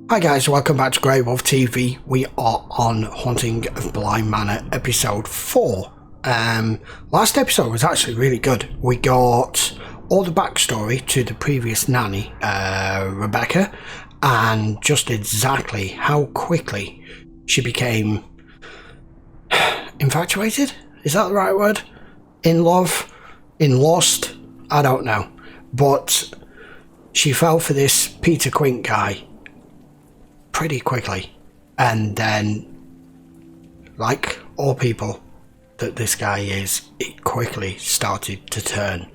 Hi guys, welcome back to Greywolf TV. We are on Haunting of Bly Manor episode 4. Last episode was actually really good. We got all the backstory to the previous nanny, Rebecca, and just exactly how quickly she became infatuated? Is that the right word? In love? In lust? I don't know. But she fell for this Peter Quint guy pretty quickly, and then, like all people that this guy is, it quickly started to turn,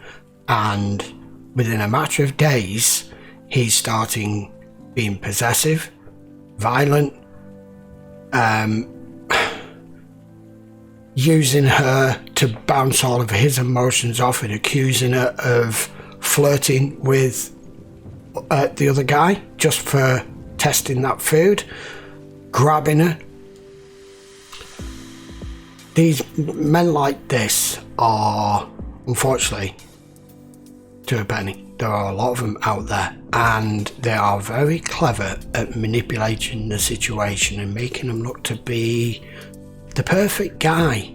and within a matter of days he's starting being possessive, violent, using her to bounce all of his emotions off and accusing her of flirting with the other guy just for testing that food, grabbing her. These men like this are, unfortunately, to a penny, there are a lot of them out there, and they are very clever at manipulating the situation and making them look to be the perfect guy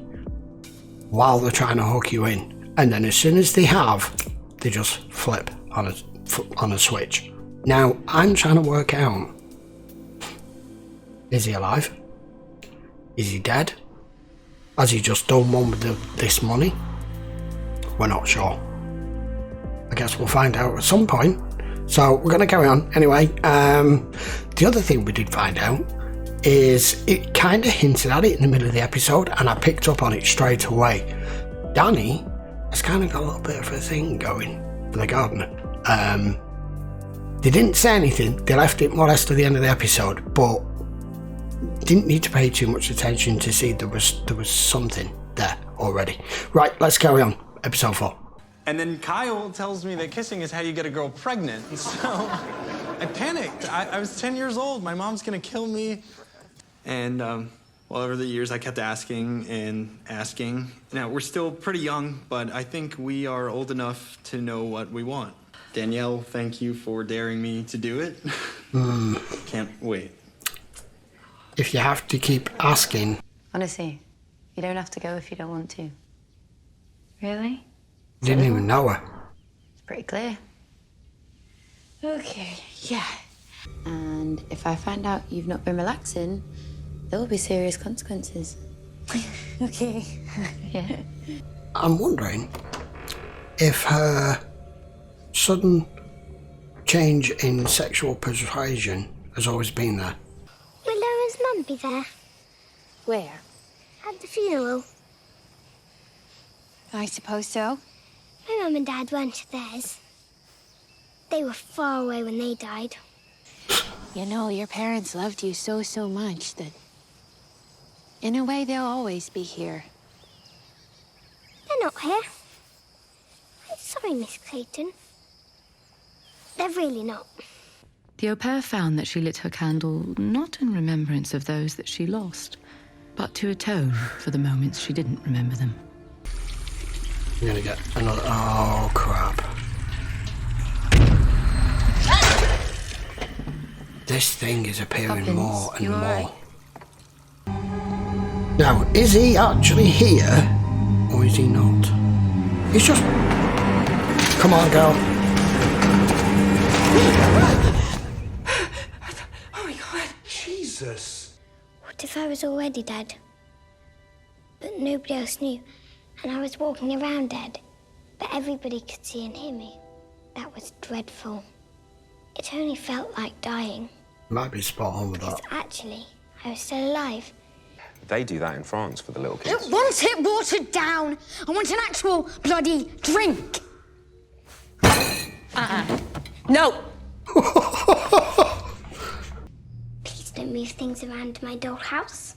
while they're trying to hook you in, and then as soon as they have, they just flip on a switch. Now, I'm trying to work out, is he alive? Is he dead? Has he just done one with this money? We're not sure. I guess we'll find out at some point. So we're going to carry on. Anyway, the other thing we did find out is it kind of hinted at it in the middle of the episode, and I picked up on it straight away. Danny has kind of got a little bit of a thing going for the gardener. They didn't say anything, they left it more or less to the end of the episode, but didn't need to pay too much attention to see there was something there already. Right, let's carry on. Episode 4. And then Kyle tells me that kissing is how you get a girl pregnant. And so I panicked. I was 10 years old. My mom's gonna kill me. And well, over the years, I kept asking and asking. Now, we're still pretty young, but I think we are old enough to know what we want. Danielle, thank you for daring me to do it. Can't wait. If you have to keep asking. Honestly, you don't have to go if you don't want to. Really? Didn't even know her. It's pretty clear. Okay, yeah. And if I find out you've not been relaxing, there will be serious consequences. Okay. Yeah. I'm wondering if her sudden change in sexual persuasion has always been there. Will Laura's mum be there? Where? At the funeral. I suppose so. My mum and dad weren't at theirs. They were far away when they died. You know, your parents loved you so much that, in a way, they'll always be here. They're not here. I'm sorry, Miss Clayton. They're really not. The au pair found that she lit her candle not in remembrance of those that she lost, but to atone for the moments she didn't remember them. I'm gonna get another. Oh crap. This thing is appearing Poppins, more and you more. alright? Now, is he actually here or is he not? He's just. Come on, girl. Oh my God. Jesus. What if I was already dead? But nobody else knew, and I was walking around dead, but everybody could see and hear me. That was dreadful. It only felt like dying. Might be spot on with Because that. actually, I was still alive. They do that in France for the little I kids. don't want it watered down. I want an actual bloody drink. No. Please don't move things around my dollhouse.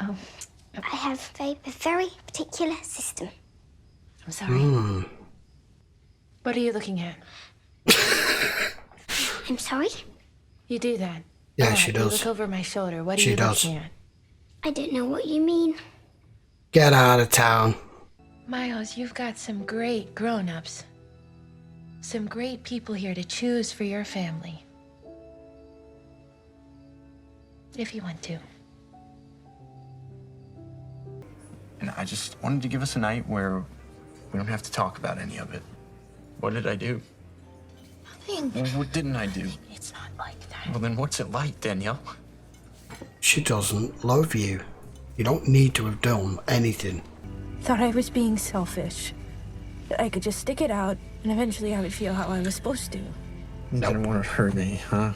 Oh, I have a very particular system. I'm sorry. What are you looking at? I'm sorry? You do that. Yeah, Oh, she you does. look over my shoulder. What are She you does. looking at? I don't know what you mean. Get out of town. Miles, you've got some great grown-ups. Some great people here to choose for your family. If you want to. And I just wanted to give us a night where we don't have to talk about any of it. What did I do? Nothing. Well, what didn't I do? It's not like that. Well, then what's it like, Danielle? She doesn't love you. You don't need to have done anything. Thought I was being selfish. That I could just stick it out, and eventually I would feel how I was supposed to. You didn't want to hurt me, huh?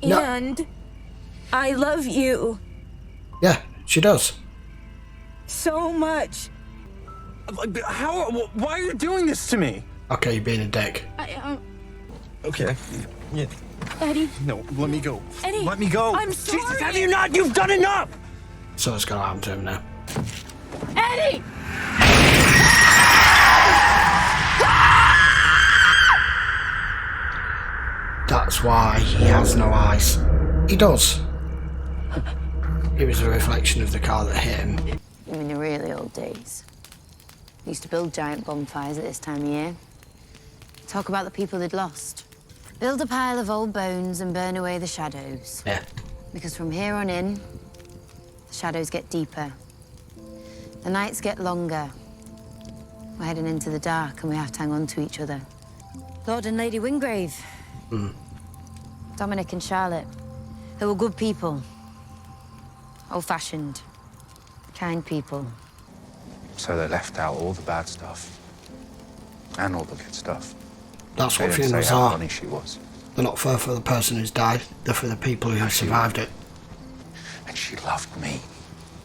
No. And I love you Yeah, she does. so much. How? Why are you doing this to me? Okay, you're being a dick. Okay. Yeah. Eddie, No, let me go. Eddie, Let me go. I'm sorry. Jesus, have you not? You've done enough! So it's gonna happen to him now. Eddie! That's why he has no eyes. He does. It was a reflection of the car that hit him. In the really old days, they used to build giant bonfires at this time of year. Talk about the people they'd lost. Build a pile of old bones and burn away the shadows. Yeah. Because from here on in, the shadows get deeper. The nights get longer. We're heading into the dark and we have to hang on to each other. Lord and Lady Wingrave. Dominic and Charlotte. They were good people. Old-fashioned. Kind people. So they left out all the bad stuff. And all the good stuff. That's They what didn't say funerals how are. funny she was. They're not for the person who's died, they're for the people who survived it. And she loved me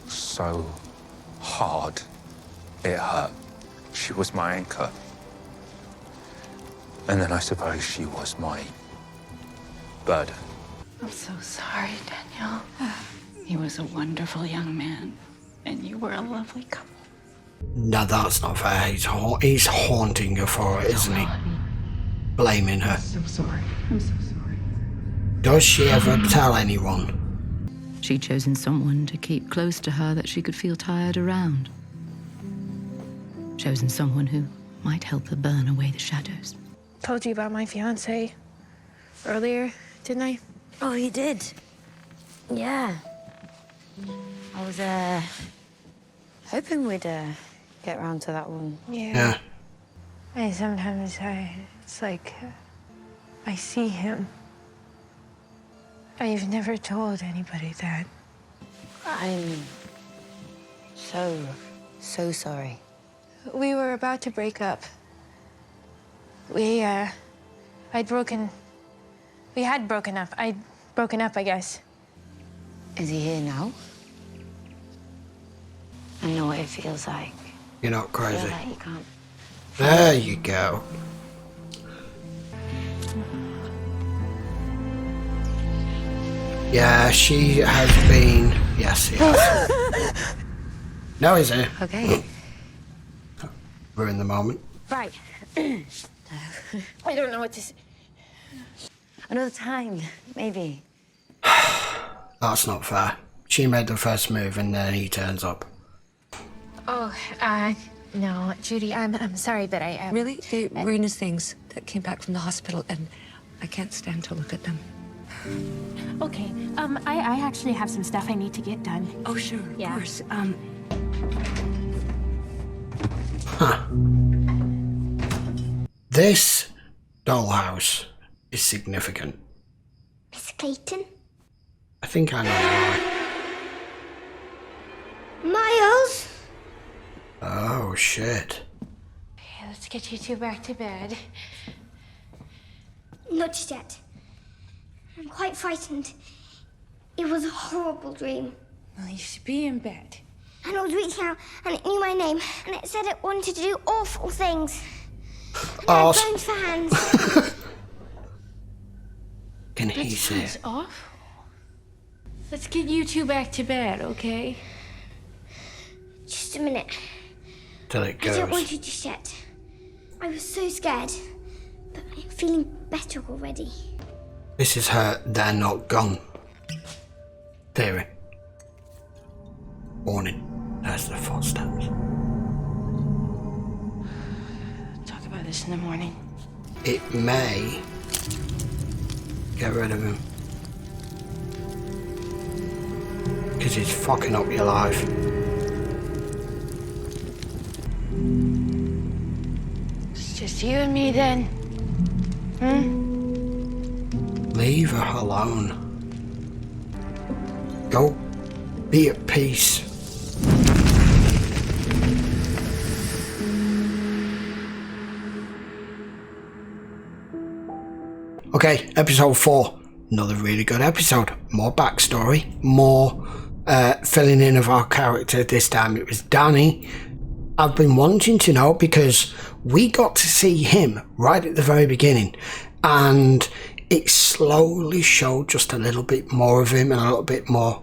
so hard. It hurt. She was my anchor. And then I suppose she was my burden. I'm so sorry, Danielle. He was a wonderful young man, and you were a lovely couple. No, that's not fair. He's haunting her for it, isn't he? Blaming her. I'm so sorry. I'm so sorry. Does she ever tell anyone? She'd chosen someone to keep close to her that she could feel tired around. Chosen someone who might help her burn away the shadows. Told you about my fiance earlier, didn't I? Oh, you did? Yeah. I was, hoping we'd, get round to that one. Yeah. And sometimes it's like, I see him. I've never told anybody that. I'm so sorry. We were about to break up. We had broken up. I'd broken up, I guess. Is he here now? I know what it feels like. You're not I crazy. feel like you can't. There you go. Yeah, she has been. Yes, he has. No, he's here. Okay. We're in the moment. Right. I don't know what to say. Another time, maybe. That's not fair. She made the first move and then he turns up. Oh, no, Judy, I'm sorry, but I Really? They were Rena's things that came back from the hospital, and I can't stand to look at them. Okay, I actually have some stuff I need to get done. Oh, sure, of Yeah. course. This dollhouse is significant. Miss Clayton? I think I know why. Miles? Oh, shit. Okay, let's get you two back to bed. Not just yet. I'm quite frightened. It was a horrible dream. Well, you should be in bed. And I was reaching out, and it knew my name, and it said it wanted to do awful things. And I had bones for hands. Can he see That's it? awful. Let's get you two back to bed, okay? Just a minute. Till it I don't goes. want to just yet. I was so scared, but I'm feeling better already. This is her they're not gone theory. Warning. There's the footsteps. Talk about this in the morning. It may get rid of him. because he's fucking up your life. It's just you and me then. Leave her alone. Go be at peace. Okay, episode 4. Another really good episode. More backstory, more filling in of our character. This time it was Danny. I've been wanting to know because we got to see him right at the very beginning, and it slowly showed just a little bit more of him and a little bit more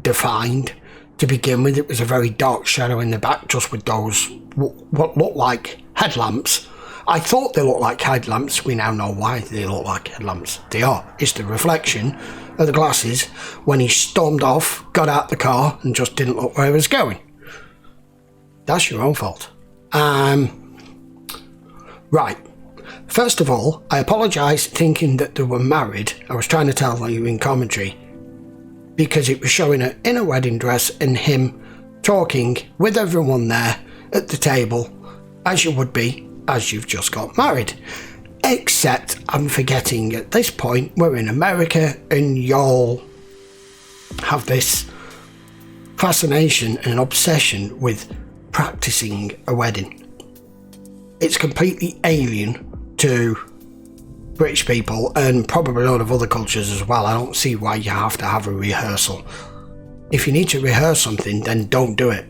defined. To begin with, it was a very dark shadow in the back, just with those what looked like headlamps. I thought they looked like headlamps. We now know why they look like headlamps. They are. It's the reflection of the glasses when he stormed off, got out the car, and just didn't look where he was going. That's your own fault. Right. First of all, I apologise thinking that they were married. I was trying to tell you in commentary, because it was showing her in a wedding dress and him talking with everyone there at the table, as you would be, as you've just got married. Except I'm forgetting at this point we're in America and y'all have this fascination and obsession with practicing a wedding. It's completely alien to British people and probably a lot of other cultures as well. I don't see why you have to have a rehearsal. If you need to rehearse something, then don't do it.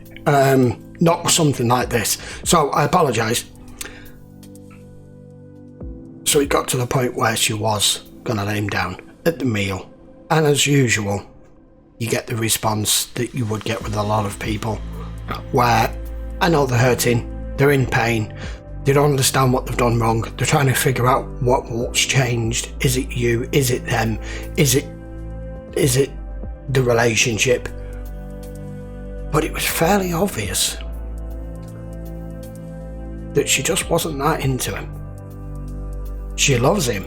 Not something like this. So I apologise. So it got to the point where she was going to lay him down at the meal. And as usual, you get the response that you would get with a lot of people, where I know they're hurting, they're in pain, they don't understand what they've done wrong, they're trying to figure out what's changed. Is it you? Is it them? Is it the relationship? But it was fairly obvious that she just wasn't that into him. She loves him,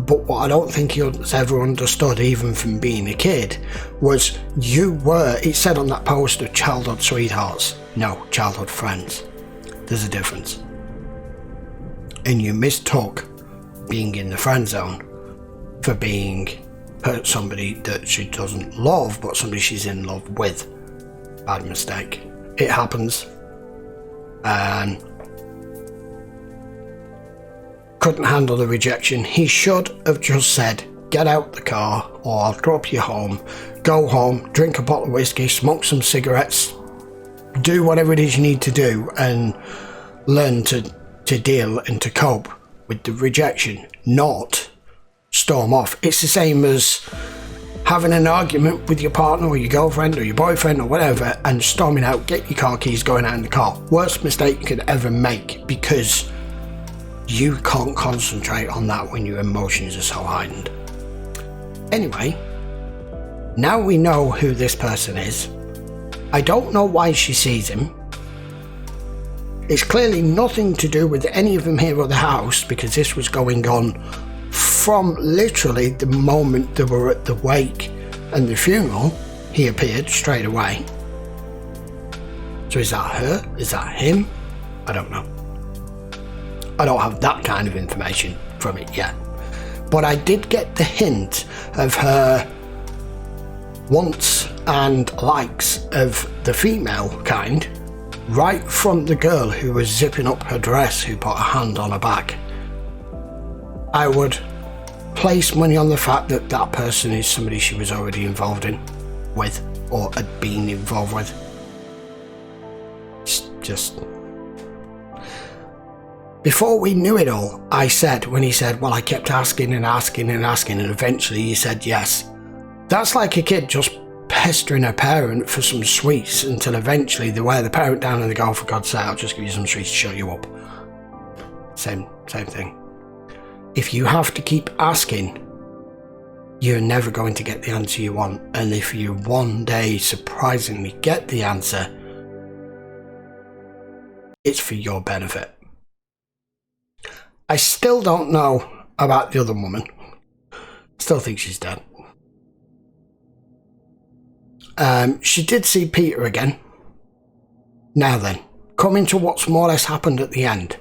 but what I don't think he has ever understood, even from being a kid, was it said on that poster, childhood sweethearts. No, childhood friends. There's a difference. And you mistook being in the friend zone for being somebody that she doesn't love, but somebody she's in love with. Bad mistake. It happens. And couldn't handle the rejection. He should have just said, get out the car or I'll drop you home. Go home, drink a bottle of whiskey, smoke some cigarettes, do whatever it is you need to do and learn to deal and to cope with the rejection, not storm off. It's the same as having an argument with your partner or your girlfriend or your boyfriend or whatever and storming out, get your car keys, going out in the car. Worst mistake you could ever make, because you can't concentrate on that when your emotions are so heightened. Anyway, now we know who this person is. I don't know why she sees him. It's clearly nothing to do with any of them here at the house, because this was going on from literally the moment they were at the wake and the funeral. He appeared straight away. So is that her? Is that him? I don't know. I don't have that kind of information from it yet. But I did get the hint of her wants and likes of the female kind right from the girl who was zipping up her dress, who put a hand on her back. I would place money on the fact that that person is somebody she was already involved with or had been involved with. It's just... Before we knew it all, I said, when he said, well, I kept asking and asking and asking, and eventually he said yes. That's like a kid just pestering a parent for some sweets until eventually they wear the parent down and they go, for God's sake, I'll just give you some sweets to shut you up. Same thing. If you have to keep asking, you're never going to get the answer you want. And if you one day surprisingly get the answer, it's for your benefit. I still don't know about the other woman. Still think she's dead. She did see Peter again. Now then, coming to what's more or less happened at the end.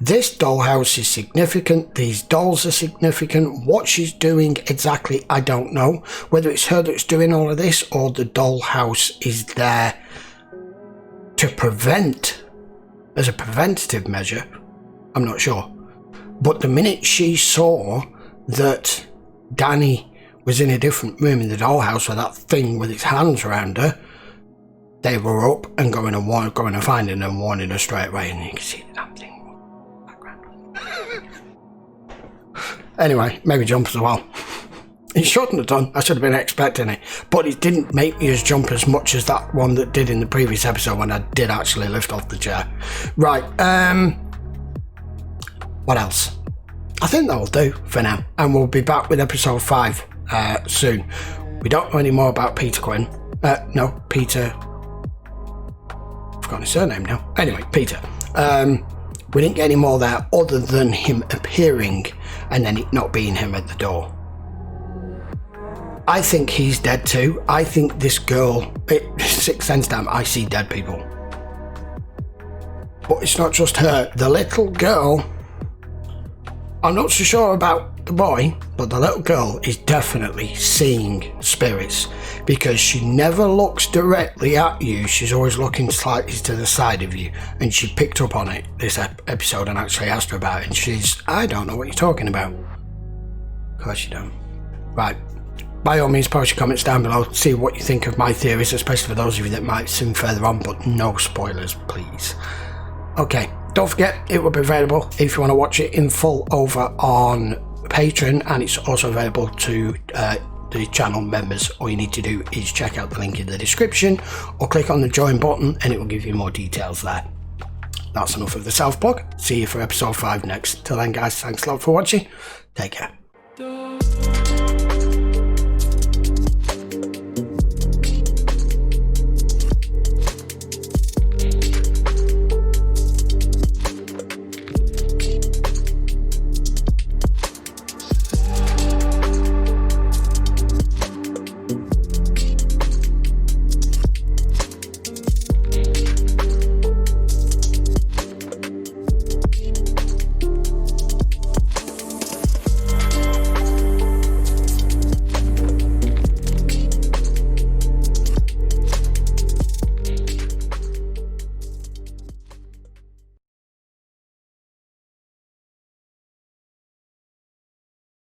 This dollhouse is significant. These dolls are significant. What she's doing exactly, I don't know. Whether it's her that's doing all of this or the dollhouse is there to prevent, as a preventative measure, I'm not sure. But the minute she saw that Danny was in a different room in the dollhouse with that thing with its hands around her, they were up and going and finding her and warning her straight away, and you can see the damn thing. Anyway, maybe jump as well. It shouldn't have done. I should have been expecting it. But it didn't make me as jump as much as that one that did in the previous episode when I did actually lift off the chair. Right, what else? I think that'll do for now. And we'll be back with episode 5 soon. We don't know any more about Peter Quinn. No, Peter... I've forgotten his surname now. Anyway, Peter. We didn't get any more there other than him appearing and then it not being him at the door. I think he's dead too. I think this girl, Sixth Sense time, I see dead people. But it's not just her. The little girl, I'm not so sure about the boy, but the little girl is definitely seeing spirits because she never looks directly at you. She's always looking slightly to the side of you, and she picked up on it this episode and actually asked her about it, and she's, I don't know what you're talking about. Of course you don't. Right, by all means post your comments down below, see what you think of my theories, especially for those of you that might see further on, but no spoilers please. Okay, don't forget it will be available if you want to watch it in full over on Patreon, and it's also available to the channel members. All you need to do is check out the link in the description or click on the join button and it will give you more details there. That's enough of the self-plug. See you for episode 5 next. Till then guys, thanks a lot for watching. Take care.